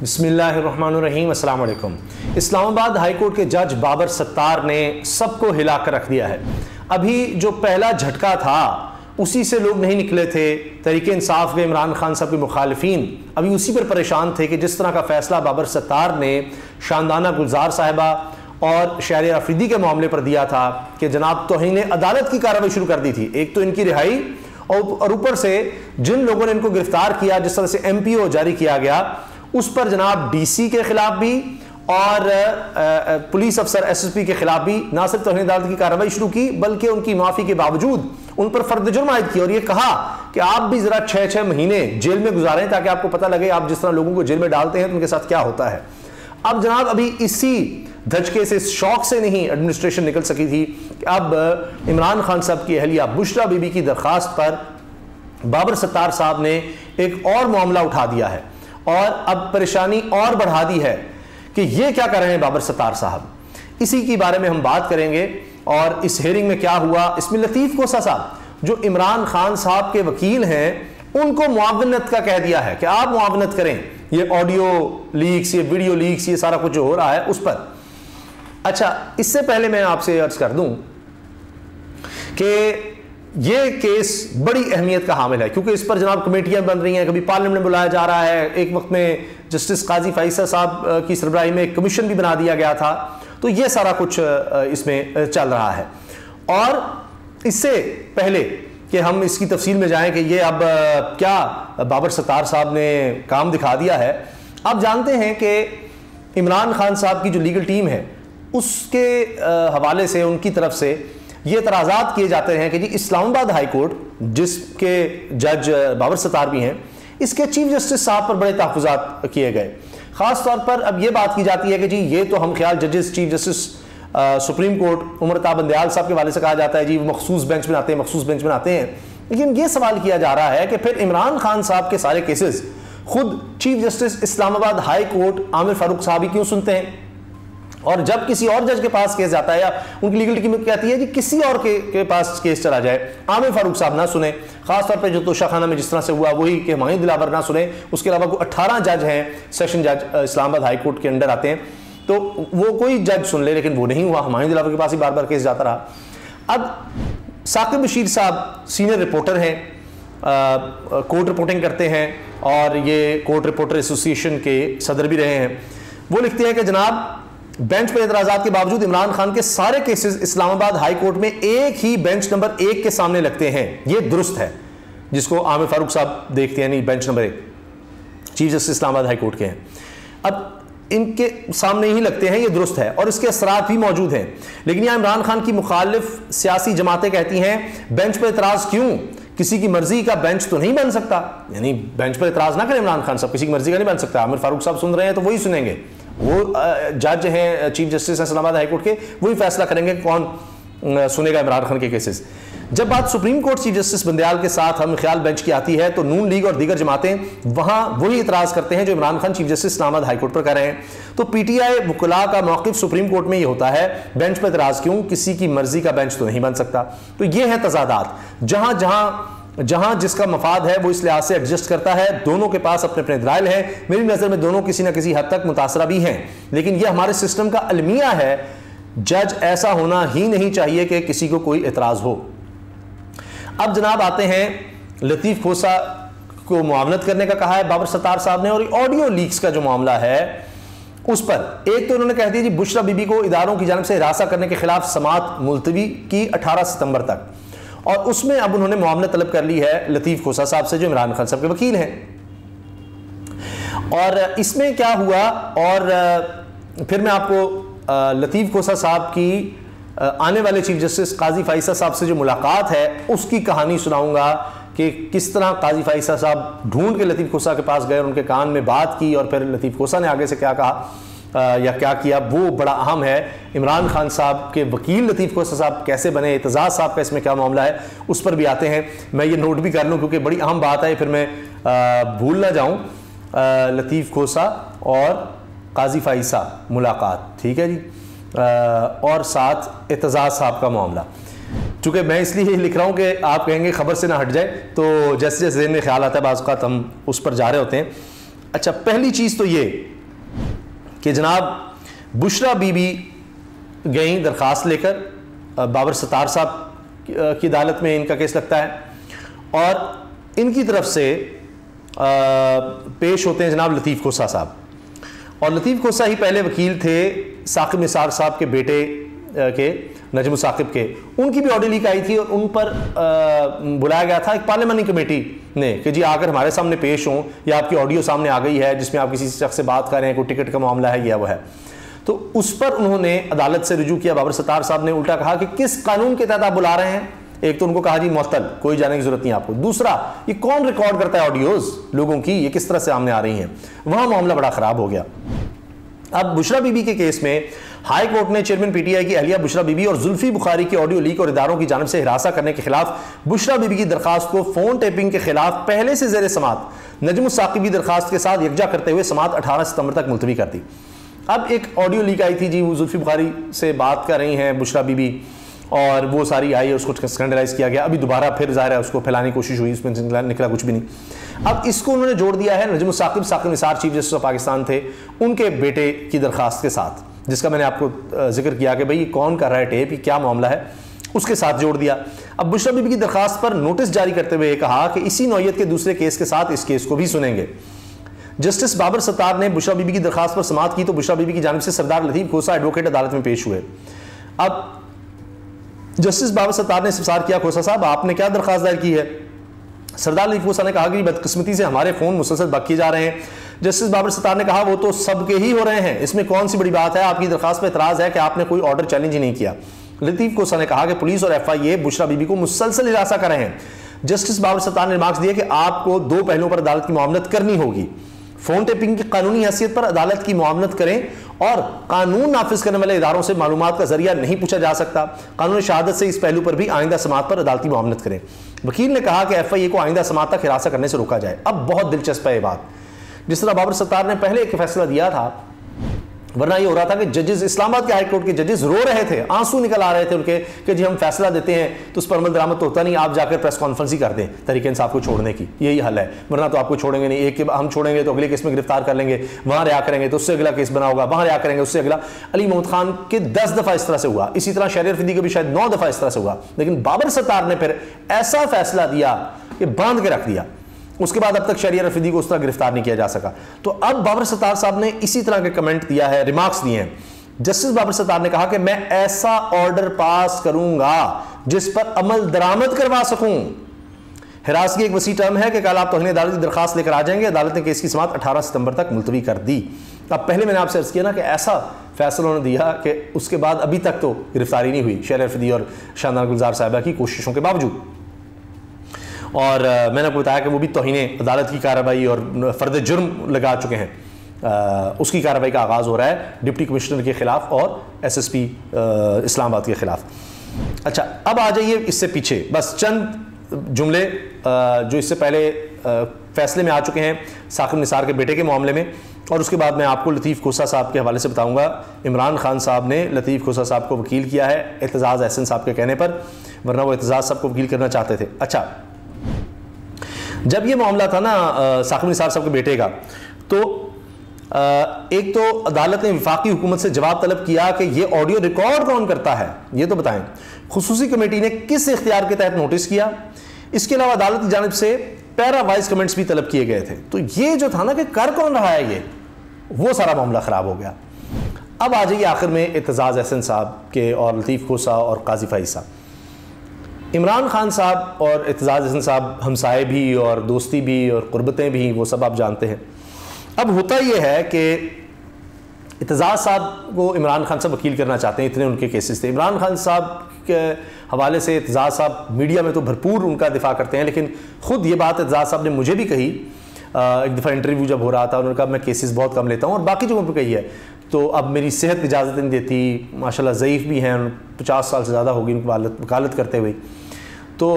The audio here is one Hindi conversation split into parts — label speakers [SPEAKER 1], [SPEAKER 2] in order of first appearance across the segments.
[SPEAKER 1] बिस्मिल्लाहिर्रहमानिर्रहीम, अस्सलाम वालेकुम। इस्लामाबाद हाई कोर्ट के जज बाबर सत्तार ने सबको हिलाकर रख दिया है। अभी जो पहला झटका था उसी से लोग नहीं निकले थे। तहरीक इंसाफ के इमरान खान साहब के मुखालिफिन अभी उसी पर परेशान थे कि जिस तरह का फैसला बाबर सत्तार ने शानदाना गुलजार साहिबा और शहर अफरीदी के मामले पर दिया था कि जनाब तौहीन अदालत की कार्रवाई शुरू कर दी थी। एक तो इनकी रिहाई और ऊपर से जिन लोगों ने इनको गिरफ्तार किया, जिस तरह से MPO जारी किया गया, उस पर जनाब DC के खिलाफ भी और पुलिस अफसर SSP के खिलाफ भी ना सिर्फ तौहीन अदालत की कार्रवाई शुरू की बल्कि उनकी माफी के बावजूद उन पर फर्द जुर्म आयद किया और ये कहा कि आप भी जरा 6-6 महीने जेल में गुजारें ताकि आपको पता लगे आप जिस तरह लोगों को जेल में डालते हैं तो उनके साथ क्या होता है। अब जनाब अभी इसी धचके से, इस शौक से नहीं एडमिनिस्ट्रेशन निकल सकी थी कि अब इमरान खान साहब की अहलिया बुशरा बीबी की दरखास्त पर बाबर सत्तार साहब ने एक और मामला उठा दिया है और अब परेशानी और बढ़ा दी है कि ये क्या कर रहे हैं बाबर सत्तार साहब। इसी के बारे में हम बात करेंगे और इस हेयरिंग में क्या हुआ। इसमें लतीफ कोसा साहब जो इमरान खान साहब के वकील हैं उनको मुआवनत का कह दिया है कि आप मुआवनत करें ये ऑडियो लीक्स, ये वीडियो लीक्स, ये सारा कुछ जो हो रहा है उस पर। अच्छा, इससे पहले मैं आपसे अर्ज कर दूं कि ये केस बड़ी अहमियत का हामिल है क्योंकि इस पर जनाब कमेटियां बन रही हैं, कभी पार्लियामेंट में बुलाया जा रहा है। एक वक्त में जस्टिस काजी फैसल साहब की सरबराही में एक कमीशन भी बना दिया गया था। तो ये सारा कुछ इसमें चल रहा है। और इससे पहले कि हम इसकी तफसील में जाएं कि ये अब क्या बाबर सत्तार साहब ने काम दिखा दिया है, आप जानते हैं कि इमरान खान साहब की जो लीगल टीम है उसके हवाले से उनकी तरफ से ये एतराज़ात किए जाते हैं कि जी इस्लामाबाद हाई कोर्ट जिसके जज बाबर सत्तार भी हैं, इसके चीफ जस्टिस साहब पर बड़े तहफ़्फ़ुज़ात किए गए। ख़ास तौर पर अब ये बात की जाती है कि जी ये तो हम ख्याल जजेस, chief justice supreme court Umar Ata Bandial साहब के वाले से कहा जाता है जी वो मखसूस बेंच बनाते हैं, मखसूस बेंच बनाते हैं। लेकिन ये सवाल किया जा रहा है कि फिर इमरान खान साहब के सारे केसेस खुद chief justice Islamabad high court Aamir Farooq साहब ही क्यों सुनते हैं? और जब किसी और जज के पास केस जाता है या उनकी लीगल टीम कहती है जी किसी और के पास केस चला जाए, आमिर फारूक साहब ना सुने, खासतौर पे जो तोशाखाना में जिस तरह से हुआ वही कि हुमायूं दिलावर ना सुने। उसके अलावा कोई 18 जज हैं सेशन जज इस्लामाबाद हाई कोर्ट के अंडर आते हैं, तो वो कोई जज सुन ले, लेकिन वो नहीं हुआ। हुमायूं दिलावर के पास ही बार बार केस जाता रहा। अब साकिब बशीर साहब सीनियर रिपोर्टर हैं, कोर्ट रिपोर्टिंग करते हैं और ये कोर्ट रिपोर्टर एसोसिएशन के सदर भी रहे हैं। वो लिखते हैं कि जनाब बेंच पर एतराज़ात के बावजूद इमरान खान के सारे केसेस इस्लामाबाद हाई कोर्ट में एक ही बेंच नंबर 1 के सामने लगते हैं। ये दुरुस्त है, जिसको आमिर फारूक साहब देखते हैं, नहीं bench number 1 chief justice Islamabad high court के हैं। अब इनके सामने ही लगते हैं, ये दुरुस्त है और इसके असरात भी मौजूद हैं। लेकिन यहाँ इमरान खान की मुखालिफ सियासी जमातें कहती हैं बेंच पर एतराज़ क्यों, किसी की मर्जी का बेंच तो नहीं बन सकता, यानी बेंच पर एतराज़ ना करें इमरान खान साहब, किसी की मर्जी का नहीं बन सकता। आमिर फारूक साहब सुन रहे हैं तो वही सुनेंगे, वो जज हैं chief justice Islamabad high court के, वही फैसला करेंगे कौन सुनेगा इमरान खान के केसेस। जब बात supreme court chief justice Bandial के साथ हम ख्याल बेंच की आती है तो नून लीग और दीगर जमातें वहां वही इतराज करते हैं जो Imran Khan chief justice Islamabad high court पर कर रहे हैं। तो PTI वकुला का मौक़िफ़ सुप्रीम कोर्ट में ये होता है बेंच पर इतराज क्यों, किसी की मर्जी का बेंच तो नहीं बन सकता। तो ये है तजादात, जहां जहां जहां जिसका मफाद है वो इस लिहाज से एडजस्ट करता है। दोनों के पास अपने अपने दलाइल हैं। मेरी नज़र में दोनों किसी ना किसी हद तक मुतासरा भी हैं, लेकिन यह हमारे सिस्टम का अलमिया है। जज ऐसा होना ही नहीं चाहिए कि किसी को कोई एतराज़ हो। अब जनाब आते हैं लतीफ़ खोसा को मुआवनत करने का कहा है बाबर सत्तार साहब ने, और ऑडियो लीक्स का जो मामला है उस पर एक तो उन्होंने कह दिया जी बुशरा बीबी को इदारों की जानिब से हिरासत करने के खिलाफ समाअत मुलतवी की 18 सितंबर तक, और उसमें अब उन्होंने मुआवनत तलब कर ली है लतीफ़ खोसा साहब से जो इमरान खान साहब के वकील हैं। और इसमें क्या हुआ, और फिर मैं आपको लतीफ़ खोसा साहब की आने वाले चीफ जस्टिस काजी फैसल साहब से जो मुलाकात है उसकी कहानी सुनाऊंगा कि किस तरह काजी फैसल साहब ढूंढ के लतीफ़ खोसा के पास गए और उनके कान में बात की, और फिर लतीफ़ खोसा ने आगे से क्या कहा या क्या किया, वो बड़ा अहम है। इमरान खान साहब के वकील लतीफ़ खोसा साहब कैसे बने, एतजाज़ साहब का इसमें क्या मामला है, उस पर भी आते हैं। मैं ये नोट भी कर लूँ क्योंकि बड़ी अहम बात है, फिर मैं भूल ना जाऊँ। लतीफ़ खोसा और काजी फैसल मुलाकात, ठीक है जी, और साथ एतजाज़ साहब का मामला। चूँकि मैं इसलिए लिख रहा हूँ कि आप कहेंगे खबर से ना हट जाए, तो जैसे जैसे ज़हन में ख्याल आता है बाज़ औक़ात हम उस पर जा रहे होते हैं। अच्छा, पहली चीज़ तो ये कि जनाब बुशरा बीबी गई दरख्वास्त लेकर, बाबर सत्तार साहब की अदालत में इनका केस लगता है और इनकी तरफ से पेश होते हैं जनाब लतीफ़ खोसा साहब। और लतीफ़ खोसा ही पहले वकील थे साकिब निसार साहब के बेटे के, नजम साकिब के। उनकी भी ऑडियो लीक आई थी और उन पर बुलाया गया था एक पार्लियामानी कमेटी ने कि जी आकर हमारे सामने पेश हों, या आपकी ऑडियो सामने आ गई है जिसमें आप किसी शख्स से बात कर रहे हैं, कोई टिकट का मामला है, यह वो है। तो उस पर उन्होंने अदालत से रुजू किया। बाबर सत्तार साहब ने उल्टा कहा कि किस कानून के तहत आप बुला रहे हैं। एक तो उनको कहा जी मुअत्तल, कोई जाने की जरूरत नहीं आपको। दूसरा, ये कौन रिकॉर्ड करता है ऑडियोज लोगों की, ये किस तरह से सामने आ रही हैं। वहां मामला बड़ा खराब हो गया। अब बुशरा बीबी के केस में हाई कोर्ट ने चेयरमैन पीटीआई की अहलिया बुशरा बीबी और जुल्फी बुखारी की ऑडियो लीक और इदारों की जानिब से हिरासा करने के खिलाफ बुशरा बीबी की दरखास्त को फोन टेपिंग के खिलाफ पहले से जेर समात नजम साकिब की दरखास्त के साथ यकजा करते हुए समात 18 सितंबर तक मुलतवी कर दी। अब एक ऑडियो लीक आई थी जी, वो जुल्फी बुखारी से बात कर रही हैं बुशरा बीबी, और वो सारी आई, उसको स्कैंडलाइज किया गया। अभी दोबारा फिर ज़ाहिर है उसको फैलाने की कोशिश हुई, उसमें निकला कुछ भी नहीं। अब इसको उन्होंने जोड़ दिया है Najam Saqib, Saqib Nisar chief justice of Pakistan थे, उनके बेटे की दरखास्त के साथ, जिसका मैंने आपको जिक्र किया कि भाई कौन कर रहा है टेप, क्या मामला है, उसके साथ जोड़ दिया। अब बुशरा बीबी की दरखास्त पर नोटिस जारी करते हुए कहा कि इसी नौयत के दूसरे केस के साथ इस केस को भी सुनेंगे। जस्टिस बाबर सत्तार ने बुशरा बीबी की दरखास्त पर समाअत की तो बुशरा बीबी की जानिब से सरदार लतीफ़ खोसा एडवोकेट अदालत में पेश हुए। अब जस्टिस बाबर सत्तार ने इस्तफसार किया, खोसा साहब आपने क्या दरखास्त दायर की है। सरदार लतीफ़ खोसा ने कहा कि बदकिस्मती से हमारे फ़ोन मुसलसल बक किए जा रहे हैं। जस्टिस बाबर सत्तार ने कहा वो तो सबके ही हो रहे हैं, इसमें कौन सी बड़ी बात है, आपकी दरखास्त पर एतराज़ है कि आपने कोई ऑर्डर चैलेंज ही नहीं किया। लतीफ़ खोसा ने कहा कि पुलिस और FIA बुशरा बीबी को मुसलसल हिरासा कर रहे हैं। जस्टिस बाबर सत्तार ने रिमार्क्स दिए कि आपको दो पहलुओं पर अदालत की मुआवनत करनी होगी। फोन टेपिंग की कानूनी हैसियत पर अदालत की मुआवनत करें और कानून नाफिज करने वाले इदारों से मालूमात का जरिया नहीं पूछा जा सकता। कानून शहादत से इस पहलू पर भी आइंदा समाअत पर अदालती मुआवनत करें। वकील ने कहा कि FIA को आइंदा समाअत तक हिरासत करने से रोका जाए। अब बहुत दिलचस्प है ये बात, जिस तरह बाबर सत्तार ने पहले एक फैसला दिया था, वरना ये हो रहा था कि जजेस, इस्लामाबाद के हाई कोर्ट के जजेस रो रहे थे, आंसू निकल आ रहे थे उनके कि जी हम फैसला देते हैं तो उस पर अमल दरामद तो होता नहीं, आप जाकर प्रेस कॉन्फ्रेंस ही कर दें तहरीक इंसाफ को छोड़ने की, यही हल है, वरना तो आपको छोड़ेंगे नहीं। एक हम छोड़ेंगे तो अगले केस में गिरफ्तार कर लेंगे, वहां रिहा करेंगे तो उससे अगला केस बना होगा, वहां रिहा करेंगे उससे अगला। अली मोहम्मद खान के 10 दफा इस तरह से हुआ, इसी तरह शहरियार रफीदी का भी शायद 9 दफा इस तरह से हुआ। लेकिन बाबर सत्तार ने फिर ऐसा फैसला दिया कि बांध के रख दिया। उसके बाद अब तक शहरियार रफीदी को उस तरह गिरफ्तार नहीं किया जा सका। तो अब बाबर सत्तार साहब ने इसी तरह के कमेंट दिया है, रिमार्क्स दिए हैं। जस्टिस बाबर सत्तार ने कहा कि मैं ऐसा ऑर्डर पास करूंगा जिस पर अमल दरामद करवा सकूं। हिरासत एक वसी टर्म है कि कल आप तौहीन अदालत की दरखास्त लेकर आ जाएंगे। अदालत ने केस की समाअत 18 सितंबर तक मुलतवी कर दी। अब पहले मैंने आपसे अर्ज किया ना कि ऐसा फैसला उन्होंने दिया कि उसके बाद अभी तक तो गिरफ्तारी नहीं हुई शहरियार रफीदी और शाहनाज गुलजार साहिबा की कोशिशों के बावजूद। और मैंने आपको बताया कि वो भी तौहीन अदालत की कार्रवाई और फर्द जुर्म लगा चुके हैं, उसकी कार्रवाई का आगाज़ हो रहा है डिप्टी कमिश्नर के खिलाफ और SSP इस्लामाबाद के खिलाफ। अच्छा, अब आ जाइए इससे पीछे बस चंद जुमले जो इससे पहले फैसले में आ चुके हैं साकिब निसार के बेटे के मामले में, और उसके बाद मैं आपको लतीफ़ खोसा साहब के हवाले से बताऊंगा। इमरान खान साहब ने लतीफ़ खोसा साहब को वकील किया है एतजाज़ अहसन साहब के कहने पर, वरना वो एतजाज़ साहब को वकील करना चाहते थे। अच्छा, जब ये मामला था ना साकिब निसार साहब के बेटे का, तो एक तो अदालत ने वफाकी हुकूमत से जवाब तलब किया कि ये ऑडियो रिकॉर्ड कौन करता है, ये तो बताएं। खुसूसी कमेटी ने किस इख्तियार के तहत नोटिस किया। इसके अलावा अदालत की जानिब से पैरा वाइज कमेंट्स भी तलब किए गए थे। तो ये जो था ना कि कर कौन रहा है, ये वो सारा मामला खराब हो गया। अब आ जाइए आखिर में एतजाज़ अहसन साहब के और लतीफ़ खोसा और काजी फ़ाइज़ साहब। इमरान खान साहब और एतजाज़ अहसन साहब हमसाए भी और दोस्ती भी और क़ुरबतें भी, वो सब आप जानते हैं। अब होता यह है कि एतजाज़ साहब को इमरान खान साहब वकील करना चाहते हैं, इतने उनके केसेस थे। इमरान खान साहब के हवाले से एतजाज़ साहब मीडिया में तो भरपूर उनका दिफा करते हैं, लेकिन ख़ुद ये बात एतजाज़ साहब ने मुझे भी कही एक दफ़ा इंटरव्यू जब हो रहा था, उन्होंने कहा मैं केसेस बहुत कम लेता हूँ, और बाकी जगहों पर कही है। तो अब मेरी सेहत इजाज़त नहीं देती, माशाल्लाह ज़ईफ़ भी हैं, 50 साल से ज़्यादा होगी उनकी वकालत करते हुए। तो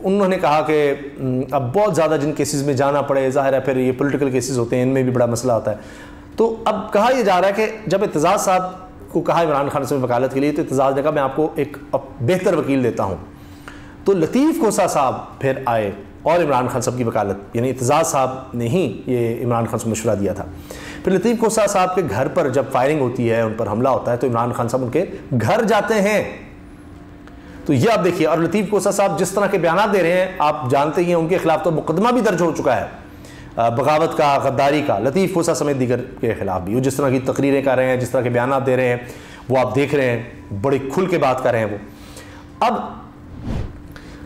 [SPEAKER 1] उन्होंने कहा कि अब बहुत ज़्यादा जिन केसेस में जाना पड़े, ज़ाहिर है फिर ये पॉलिटिकल केसेस होते हैं, इनमें भी बड़ा मसला होता है। तो अब कहा यह जा रहा है कि जब एतजाज़ साहब को कहा इमरान खान से वकालत के लिए, तो एतजाज़ ने कहा मैं आपको एक बेहतर वकील देता हूँ। तो लतीफ़ खोसा साहब फिर आए और इमरान खान साहब की वकालत, यानी एतजाज़ साहब ने ही ये इमरान खान से मशवरा दिया था। फिर लतीफ़ कोसा साहब के घर पर जब फायरिंग होती है, उन पर हमला होता है, तो इमरान खान साहब उनके घर जाते हैं। तो ये आप देखिए, और लतीफ़ कोसा साहब जिस तरह के बयान दे रहे हैं, आप जानते ही हैं उनके खिलाफ तो मुकदमा भी दर्ज हो चुका है, बगावत का, गद्दारी का, लतीफ़ कोसा समेत दीगर के खिलाफ भी। वो जिस तरह की तकरीरें कर रहे हैं, जिस तरह के बयान दे रहे हैं, वो आप देख रहे हैं, बड़े खुल के बात कर रहे हैं वो। अब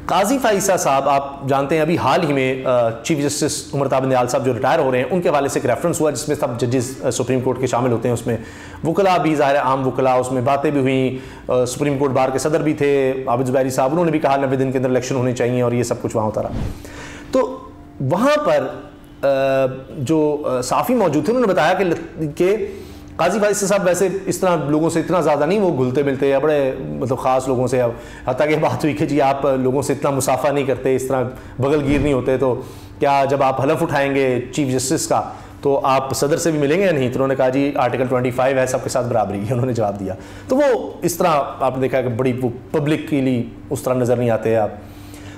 [SPEAKER 1] काजी फाइसा साहब, आप जानते हैं अभी हाल ही में चीफ जस्टिस उमर ताबिद नियाल साहब जो रिटायर हो रहे हैं, उनके हवाले से एक रेफरेंस हुआ जिसमें सब जजेस सुप्रीम कोर्ट के शामिल होते हैं। उसमें वकला भी, ज़ाहिर आम वकला, उसमें बातें भी हुई, सुप्रीम कोर्ट बार के सदर भी थे आबिद ज़ुबैरी साहब, उन्होंने भी कहा 90 दिन के अंदर इलेक्शन होने चाहिए, और ये सब कुछ वहाँ होता रहा। तो वहाँ पर जो साफ़ी मौजूद थे, उन्होंने बताया कि काजी फाइसा साहब वैसे इस तरह लोगों से इतना ज़्यादा नहीं वो घुलते मिलते या बड़े मतलब ख़ास लोगों से, हत्ता कि बात हुई कि जी आप लोगों से इतना मुसाफा नहीं करते, इस तरह बगलगीर नहीं होते, तो क्या जब आप हलफ उठाएंगे चीफ जस्टिस का तो आप सदर से भी मिलेंगे या नहीं? तो उन्होंने कहा जी आर्टिकल 25 है, सबके साथ बराबरी है, उन्होंने जवाब दिया। तो वो इस तरह आपने देखा कि बड़ी वो पब्लिक के लिए उस तरह नज़र नहीं आते आप।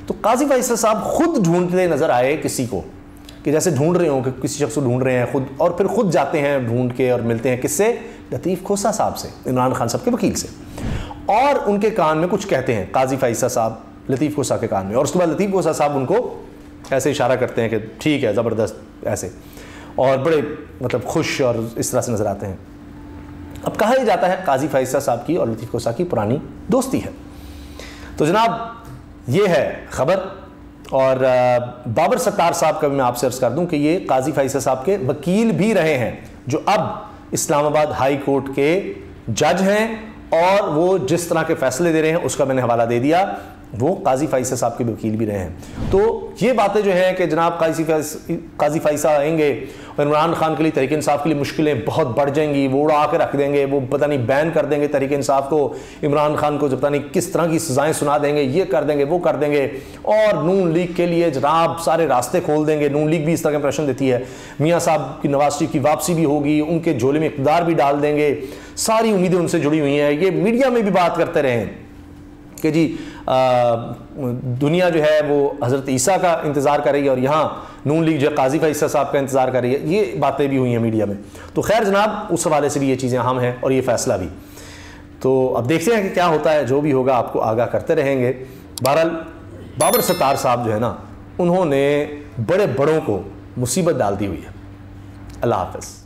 [SPEAKER 1] तो काजी फाइसा साहब खुद ढूंढते नज़र आए किसी को, कि जैसे ढूंढ रहे हो कि किसी शख्स को ढूंढ रहे हैं खुद, और फिर खुद जाते हैं ढूंढ के और मिलते हैं किससे? लतीफ़ कोसा साहब से, इमरान खान साहब के वकील से, और उनके कान में कुछ कहते हैं काजी फाइसा साहब लतीफ़ कोसा के कान में, और उसके बाद लतीफ़ कोसा साहब उनको ऐसे इशारा करते हैं कि ठीक है, ज़बरदस्त, ऐसे, और बड़े मतलब खुश और इस तरह से नज़र आते हैं। अब कहा यह जाता है काजी फाइसा साहब की और लतीफ़ कोसा की पुरानी दोस्ती है। तो जनाब ये है खबर। और बाबर सत्तार साहब का भी मैं आपसे अर्ज़ कर दूं कि ये काजी फाइसा साहब के वकील भी रहे हैं, जो अब इस्लामाबाद हाई कोर्ट के जज हैं, और वो जिस तरह के फैसले दे रहे हैं उसका मैंने हवाला दे दिया, वो काजी फाइसा साहब के वकील भी रहे हैं। तो ये बातें जो हैं कि जनाब काजी फाइसा आएंगे और इमरान खान के लिए तहरीक इंसाफ के लिए मुश्किलें बहुत बढ़ जाएंगी, वो उड़ा के रख देंगे, वो पता नहीं बैन कर देंगे तहरीक इंसाफ को, इमरान खान को पता नहीं किस तरह की सजाएं सुना देंगे, ये कर देंगे, वो कर देंगे, और नून लीग के लिए जनाब सारे रास्ते खोल देंगे। नून लीग भी इस तरह का इंप्रेशन देती है, मियाँ साहब की नवाज शरीफ की वापसी भी होगी, उनके झोले में इक़्तिदार भी डाल देंगे, सारी उम्मीदें उनसे जुड़ी हुई हैं। ये मीडिया में भी बात करते रहे कि जी दुनिया जो है वो हज़रत ईसा का इंतज़ार कर रही है, और यहाँ नून लीग जो काजी फाइसा साहब का इंतज़ार कर रही है, ये बातें भी हुई हैं मीडिया में। तो खैर जनाब उस हवाले से भी ये चीज़ें अहम हैं, और ये फ़ैसला भी। तो अब देखते हैं कि क्या होता है, जो भी होगा आपको आगाह करते रहेंगे। बहरहाल बाबर सत्तार साहब जो है ना, उन्होंने बड़े बड़ों को मुसीबत डाल दी हुई है। अल्लाह हाफ़िज़।